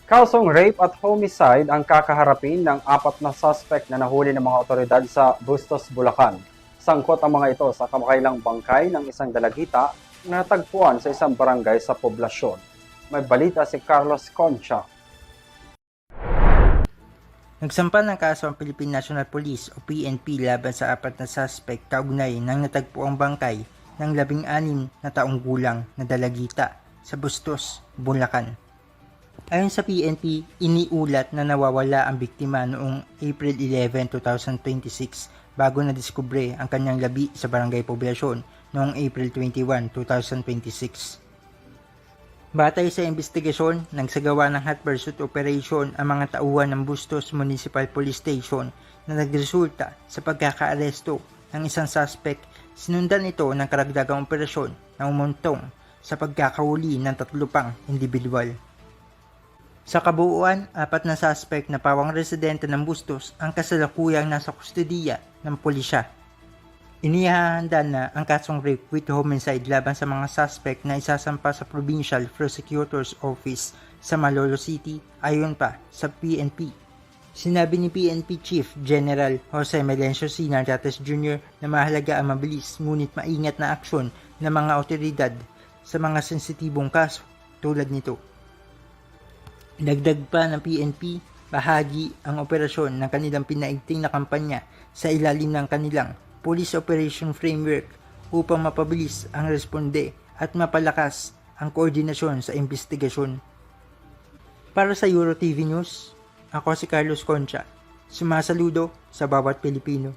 Kasong rape at homicide ang kakaharapin ng 4 na suspect na nahuli ng mga otoridad sa Bustos, Bulacan. Sangkot ang mga ito sa kamakailang bangkay ng isang dalagita na natagpuan sa isang barangay sa poblasyon. May balita si Carlos Concha. Nagsampa ng kaso ang Philippine National Police o PNP laban sa 4 na suspect kaugnay ng natagpuang bangkay ng 16 na taong gulang na dalagita sa Bustos, Bulacan. Ayon sa PNP, iniulat na nawawala ang biktima noong April 11, 2026 bago nadiskubre ang kanyang labi sa barangay poblasyon noong April 21, 2026. Batay sa investigasyon, nagsagawa ng hot pursuit operation ang mga tauhan ng Bustos Municipal Police Station na nagresulta sa pagkakaaresto ng isang suspect. Sinundan ito ng karagdagang operasyon na umuntong sa pagkakahuli ng 3 pang individual. Sa kabuuan, 4 na suspect na pawang residente ng Bustos ang kasalukuyang nasa kustodiya ng pulisya. Inihahanda na ang kasong rape with homicide laban sa mga suspect na isasampa sa Provincial Prosecutor's Office sa Malolo City ayon pa sa PNP. Sinabi ni PNP Chief General Jose Melencio C. Nartates Jr. na mahalaga ang mabilis ngunit maingat na aksyon ng mga otoridad sa mga sensitibong kaso tulad nito. Dagdag pa ng PNP, bahagi ang operasyon ng kanilang pinaigting na kampanya sa ilalim ng kanilang Police Operation Framework upang mapabilis ang responde at mapalakas ang koordinasyon sa investigasyon. Para sa EuroTV News, ako si Carlos Concha, sumasaludo sa bawat Pilipino.